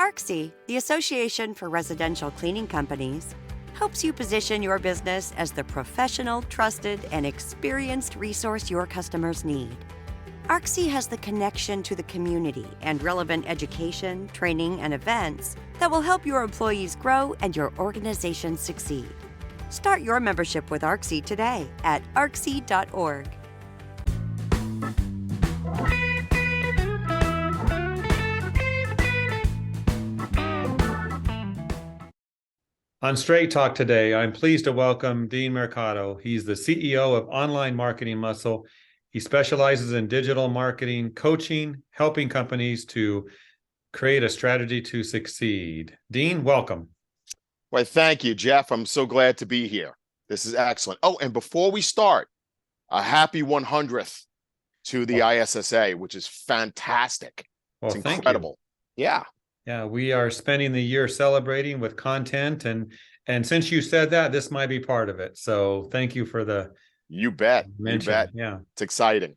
ARCSI, the Association for Residential Cleaning Companies, helps you position your business as the professional, trusted, and experienced resource your customers need. ARCSI has the connection to the community and relevant education, training, and events that will help your employees grow and your organization succeed. Start your membership with ARCSI today at arcsI.org. On Straight Talk today, I'm pleased to welcome Dean Mercado. He's the CEO of Online Marketing Muscle. He specializes in digital marketing, coaching, helping companies to create a strategy to succeed. Dean, welcome. Well, thank you, Jeff. I'm so glad to be here. This is excellent. Oh, and before we start, a happy 100th to the ISSA, which is fantastic. Well, it's incredible. Yeah. Yeah, we are spending the year celebrating with content, and since you said that, this might be part of it. So thank you for the You bet. mention. You bet. Yeah, it's exciting.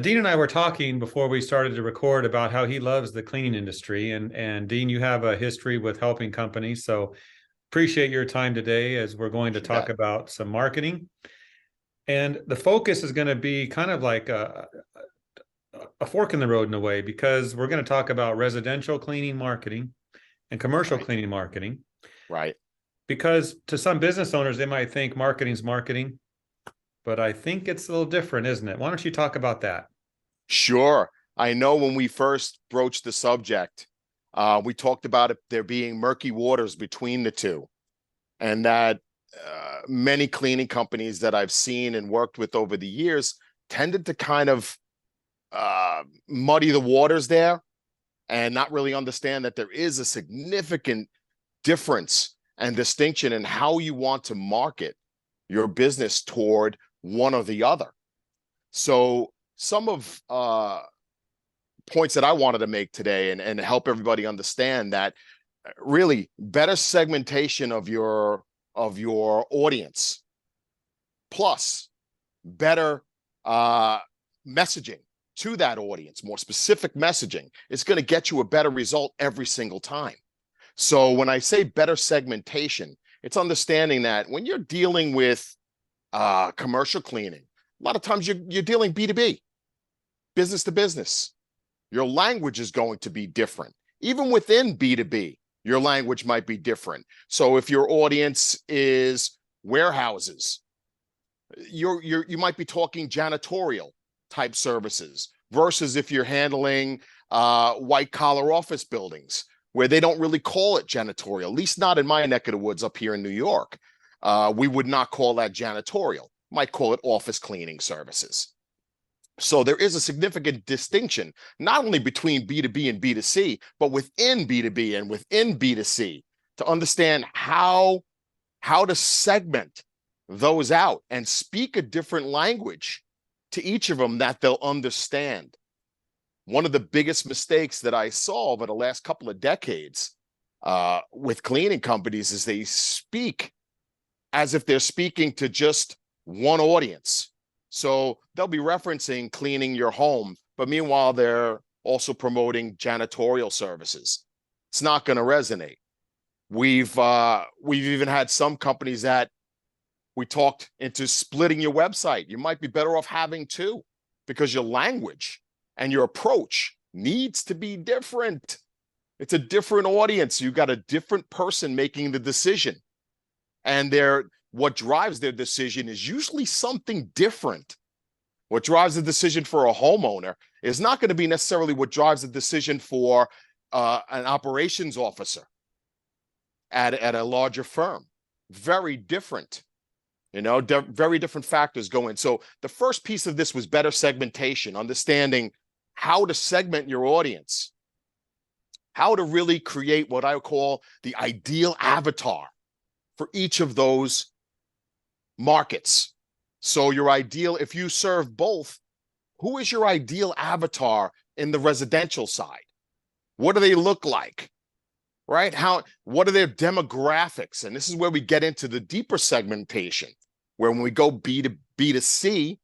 Dean and I were talking before we started to record about how he loves the cleaning industry, and Dean, you have a history with helping companies, so appreciate your time today as we're going to talk about some marketing, and the focus is going to be kind of like a fork in the road in a way, because we're going to talk about residential cleaning marketing and commercial cleaning marketing. Right. Because to some business owners, they might think marketing's marketing, but I think it's a little different, isn't it? Why don't you talk about that? Sure. I know when we first broached the subject, we talked about there being murky waters between the two, and that many cleaning companies that I've seen and worked with over the years tended to kind of muddy the waters there and not really understand that there is a significant difference and distinction in how you want to market your business toward one or the other. So some of points that I wanted to make today and help everybody understand that really better segmentation of your audience plus better messaging to that audience, more specific messaging, is going to get you a better result every single time. So when I say better segmentation, it's understanding that when you're dealing with commercial cleaning, a lot of times you're dealing B2B, business to business. Your language is going to be different. Even within B2B, your language might be different. So if your audience is warehouses, you might be talking janitorial type services versus if you're handling white collar office buildings where they don't really call it janitorial, at least not in my neck of the woods up here in New York. We would not call that janitorial, might call it office cleaning services. So there is a significant distinction, not only between B2B and B2C, but within B2B and within B2C, to understand how to segment those out and speak a different language to each of them that they'll understand. One of the biggest mistakes that I saw over the last couple of decades with cleaning companies is they speak as if they're speaking to just one audience. So they'll be referencing cleaning your home, but meanwhile, they're also promoting janitorial services. It's not going to resonate. We've even had some companies that we talked into splitting your website. You might be better off having two, because your language and your approach needs to be different. It's a different audience. You've got a different person making the decision. And what drives their decision is usually something different. What drives the decision for a homeowner is not going to be necessarily what drives the decision for an operations officer at a larger firm. Very different. Very different factors go in. So the first piece of this was better segmentation, understanding how to segment your audience, how to really create what I call the ideal avatar for each of those markets. So your ideal, if you serve both, who is your ideal avatar in the residential side? What do they look like? Right? What are their demographics? And this is where we get into the deeper segmentation, where when we go B2C,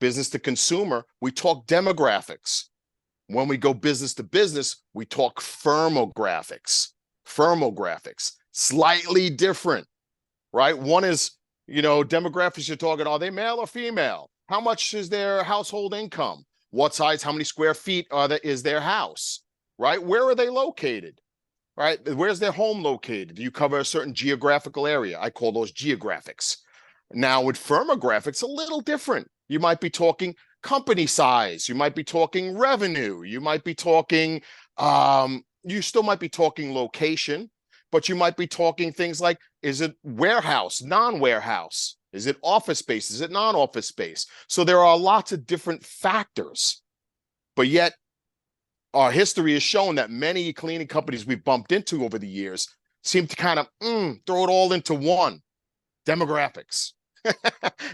business to consumer, we talk demographics. When we go business to business, we talk firmographics. Firmographics, slightly different, right? One is, demographics you're talking, are they male or female? How much is their household income? What size, how many square feet is their house, right? Where are they located, right? Where's their home located? Do you cover a certain geographical area? I call those geographics. Now with firmographics, a little different. You might be talking company size. You might be talking revenue. You might be talking, you still might be talking location, but you might be talking things like, is it warehouse, non-warehouse? Is it office space? Is it non-office space? So there are lots of different factors, but yet our history has shown that many cleaning companies we've bumped into over the years seem to kind of throw it all into one, demographics.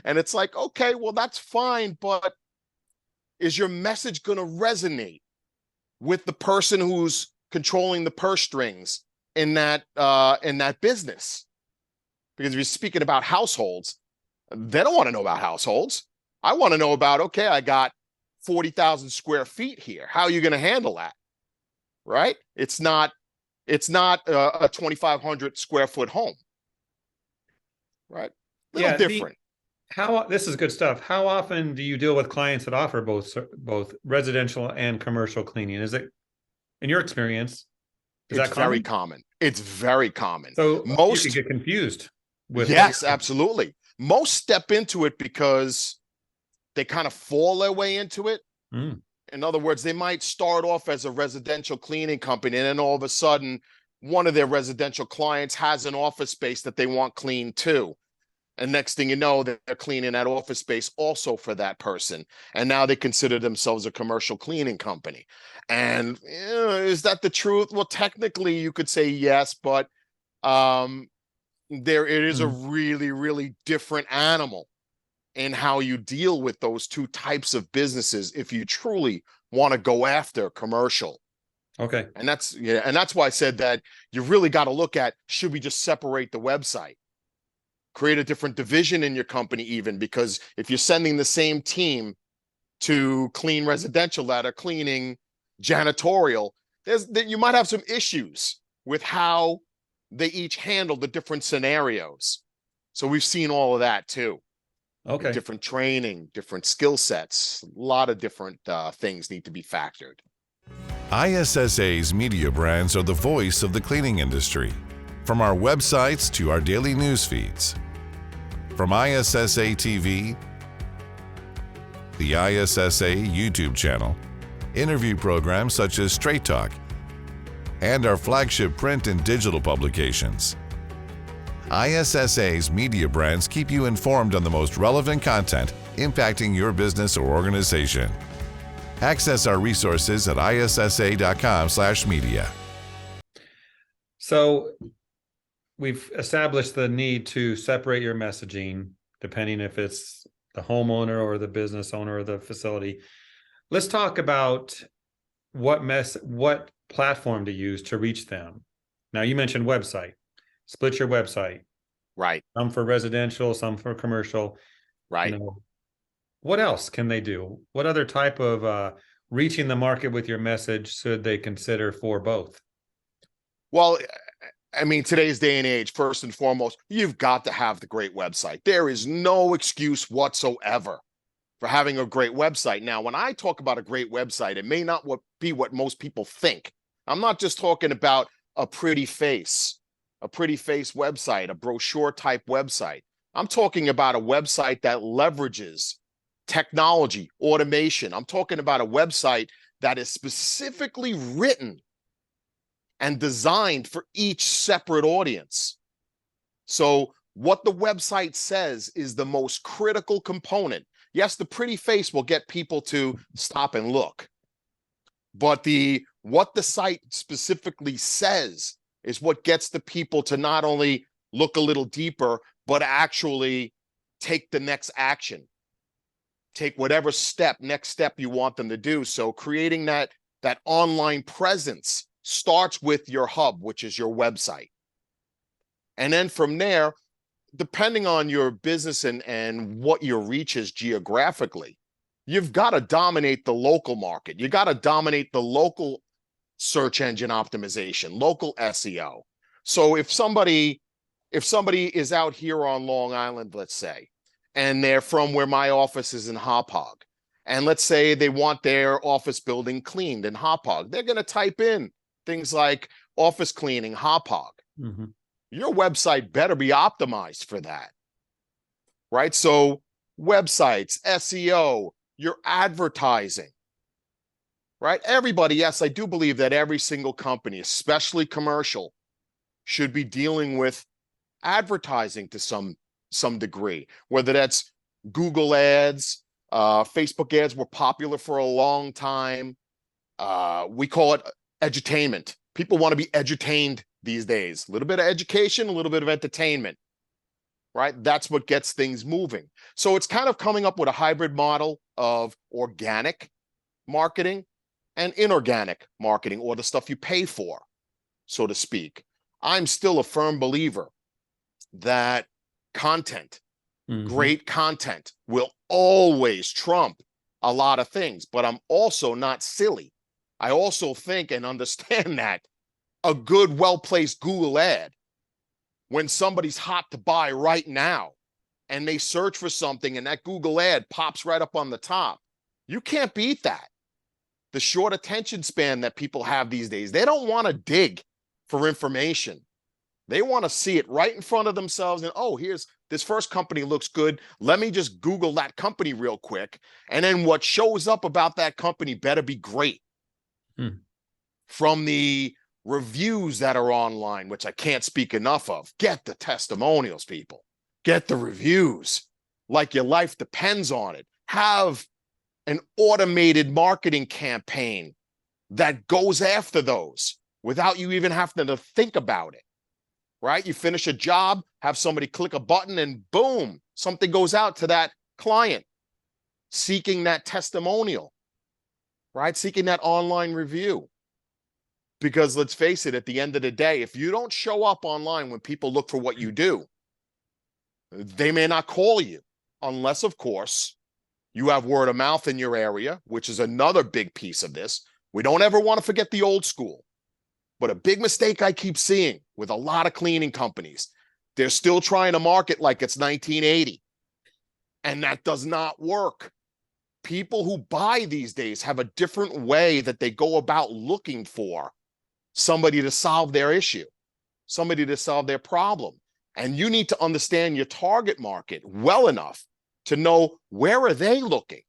And it's like, okay, well, that's fine, but is your message going to resonate with the person who's controlling the purse strings in that business? Because if you're speaking about households, they don't want to know about households. I want to know about, okay, I got 40,000 square feet here. How are you going to handle that? Right? It's not a 2,500 square foot home. Right? Little different. This is good stuff. How often do you deal with clients that offer both residential and commercial cleaning? Is it, in your experience, It's very common. It's very common. So most you could get confused with. Yes, absolutely. Most step into it because they kind of fall their way into it. In other words, they might start off as a residential cleaning company, and then all of a sudden, one of their residential clients has an office space that they want cleaned too. And next thing you know, they're cleaning that office space also for that person. And now they consider themselves a commercial cleaning company. And is that the truth? Well, technically you could say yes, but it is a really, really different animal in how you deal with those two types of businesses if you truly want to go after commercial. Okay. And that's why I said that you really got to look at, should we just separate the website? Create a different division in your company even, because if you're sending the same team to clean residential that are cleaning janitorial, you might have some issues with how they each handle the different scenarios. So we've seen all of that too. Okay. Different training, different skill sets, a lot of different things need to be factored. ISSA's media brands are the voice of the cleaning industry. From our websites to our daily news feeds. From ISSA TV, the ISSA YouTube channel, interview programs such as Straight Talk, and our flagship print and digital publications. ISSA's media brands keep you informed on the most relevant content impacting your business or organization. Access our resources at issa.com/media. So we've established the need to separate your messaging, depending if it's the homeowner or the business owner or the facility. Let's talk about what platform to use to reach them. Now, you mentioned website. Split your website. Right. Some for residential, some for commercial. Right. What else can they do? What other type of reaching the market with your message should they consider for both? Well, I mean, today's day and age, first and foremost, you've got to have the great website. There is no excuse whatsoever for having a great website. Now, when I talk about a great website, it may not be what most people think. I'm not just talking about a pretty face website, a brochure type website. I'm talking about a website that leverages technology, automation. I'm talking about a website that is specifically written and designed for each separate audience. So what the website says is the most critical component. Yes, the pretty face will get people to stop and look, but what the site specifically says is what gets the people to not only look a little deeper, but actually take the next action, take whatever next step you want them to do. So creating that online presence starts with your hub, which is your website. And then from there, depending on your business and what your reach is geographically, you've got to dominate the local market. You got to dominate the local search engine optimization, local SEO. So if somebody is out here on Long Island, let's say, and they're from where my office is in Hauppauge, and let's say they want their office building cleaned in Hauppauge, they're going to type in things like office cleaning Hauppauge. Mm-hmm. Your website better be optimized for that, right? So websites, SEO, your advertising, right? Everybody, yes, I do believe that every single company, especially commercial, should be dealing with advertising to some degree, whether that's Google ads, Facebook ads were popular for a long time. We call it edutainment. People want to be edutained these days. A little bit of education, a little bit of entertainment, right? That's what gets things moving. So it's kind of coming up with a hybrid model of organic marketing and inorganic marketing, or the stuff you pay for, so to speak. I'm still a firm believer that content, great content, will always trump a lot of things, but I'm also not silly. I also think and understand that a good, well-placed Google ad, when somebody's hot to buy right now and they search for something and that Google ad pops right up on the top, you can't beat that. The short attention span that people have these days, they don't want to dig for information. They want to see it right in front of themselves. And, oh, here's this first company looks good. Let me just Google that company real quick. And then what shows up about that company better be great. From the reviews that are online, which I can't speak enough of. Get the testimonials, people. Get the reviews like your life depends on it. Have an automated marketing campaign that goes after those without you even having to think about it, right? You finish a job, have somebody click a button, and boom, something goes out to that client seeking that testimonial, right? Seeking that online review. Because let's face it, at the end of the day, if you don't show up online when people look for what you do, they may not call you unless, of course, you have word of mouth in your area, which is another big piece of this. We don't ever want to forget the old school. But a big mistake I keep seeing with a lot of cleaning companies, they're still trying to market like it's 1980. And that does not work. People who buy these days have a different way that they go about looking for somebody to solve their issue, somebody to solve their problem. And you need to understand your target market well enough to know, where are they looking?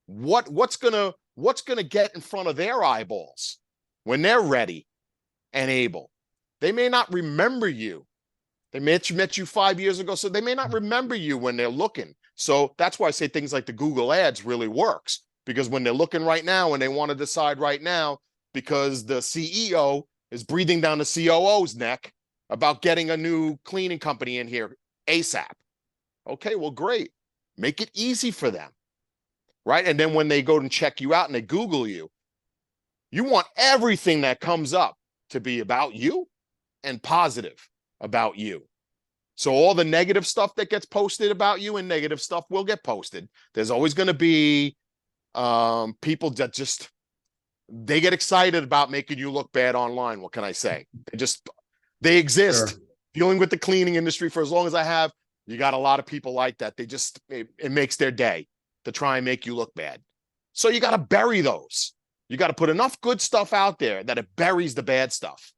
What's gonna get in front of their eyeballs when they're ready and able? They may not remember you. They met you 5 years ago, so they may not remember you when they're looking. So that's why I say things like the Google ads really works, because when they're looking right now and they want to decide right now, because the CEO is breathing down the COO's neck about getting a new cleaning company in here ASAP. Okay, well, great. Make it easy for them, right? And then when they go and check you out and they Google you, you want everything that comes up to be about you and positive about you. So all the negative stuff that gets posted about you and negative stuff will get posted. There's always going to be people that just, they get excited about making you look bad online. What can I say? They exist. Sure. Dealing with the cleaning industry for as long as I have, you got a lot of people like that. It makes their day to try and make you look bad. So you got to bury those. You got to put enough good stuff out there that it buries the bad stuff.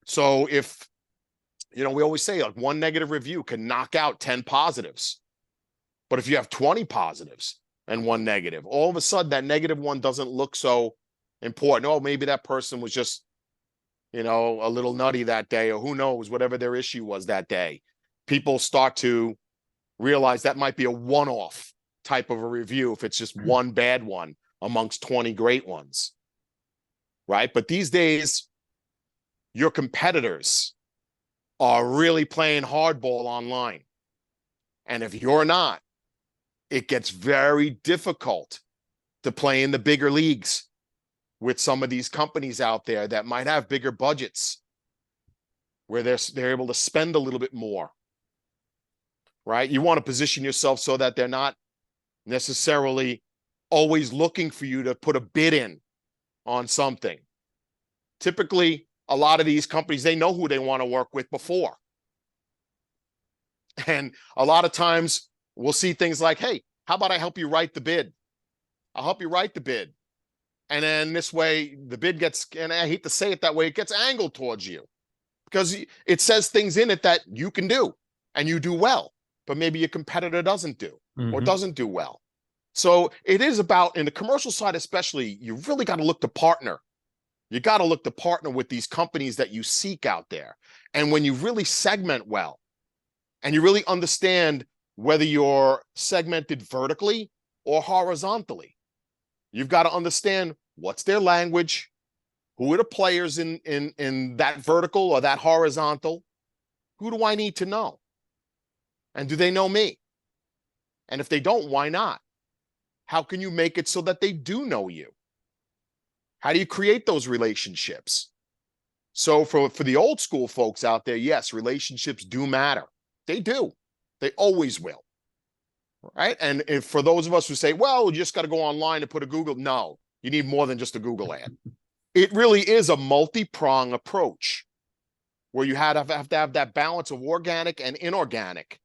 So if, we always say like one negative review can knock out 10 positives. But if you have 20 positives and one negative, all of a sudden that negative one doesn't look so important. Oh, maybe that person was just, a little nutty that day, or who knows, whatever their issue was that day. People start to realize that might be a one-off type of a review if it's just one bad one amongst 20 great ones, right? But these days, your competitors are really playing hardball online. And if you're not, it gets very difficult to play in the bigger leagues with some of these companies out there that might have bigger budgets, where they're able to spend a little bit more, right? You want to position yourself so that they're not necessarily always looking for you to put a bid in on something. Typically, a lot of these companies, they know who they want to work with before. And a lot of times we'll see things like, hey, how about I help you write the bid? I'll help you write the bid. And then this way the bid gets, and I hate to say it that way, it gets angled towards you because it says things in it that you can do and you do well, but maybe your competitor doesn't do or doesn't do well. So it is about, in the commercial side especially, you really got to look to partner. You got to look to partner with these companies that you seek out there. And when you really segment well, and you really understand whether you're segmented vertically or horizontally, you've got to understand what's their language, who are the players in that vertical or that horizontal, who do I need to know? And do they know me? And if they don't, why not? How can you make it so that they do know you? How do you create those relationships? So for the old school folks out there, yes, relationships do matter. They do. They always will. Right? And if for those of us who say, well, you just got to go online and put a Google, no, you need more than just a Google ad. It really is a multi-prong approach where you have to have that balance of organic and inorganic.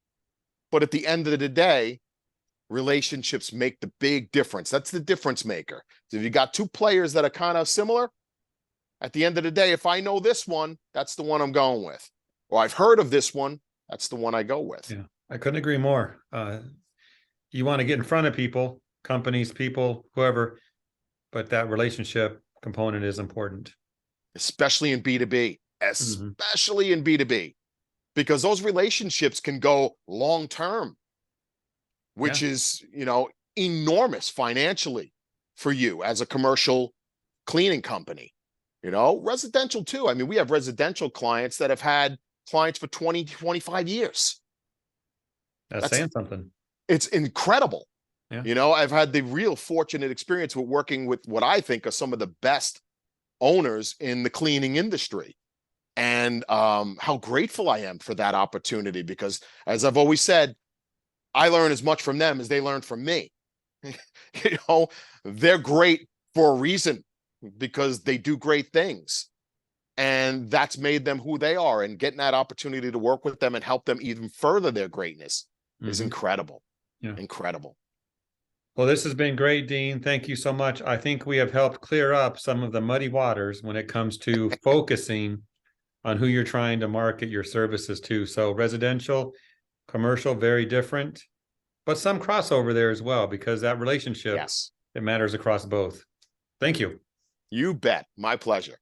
But at the end of the day, relationships make the big difference. That's the difference maker. So if you got two players that are kind of similar, at the end of the day, if I know this one, that's the one I'm going with. Or I've heard of this one, that's the one I go with. Yeah, I couldn't agree more. You want to get in front of people, companies, people, whoever, but that relationship component is important. Especially in B2B, especially in B2B, because those relationships can go long-term, which is, you know, enormous financially for you as a commercial cleaning company. You know, residential too. I mean, we have residential clients that have had clients for 20, 25 years. That's saying something. It's incredible. Yeah. You know, I've had the real fortunate experience with working with what I think are some of the best owners in the cleaning industry. And how grateful I am for that opportunity, because as I've always said, I learn as much from them as they learn from me. You know, they're great for a reason, because they do great things. And that's made them who they are. And getting that opportunity to work with them and help them even further their greatness is incredible. Yeah. Incredible. Well, this has been great, Dean. Thank you so much. I think we have helped clear up some of the muddy waters when it comes to focusing on who you're trying to market your services to. So residential, commercial, very different, but some crossover there as well, because that relationship, it matters across both. Thank you. You bet. My pleasure.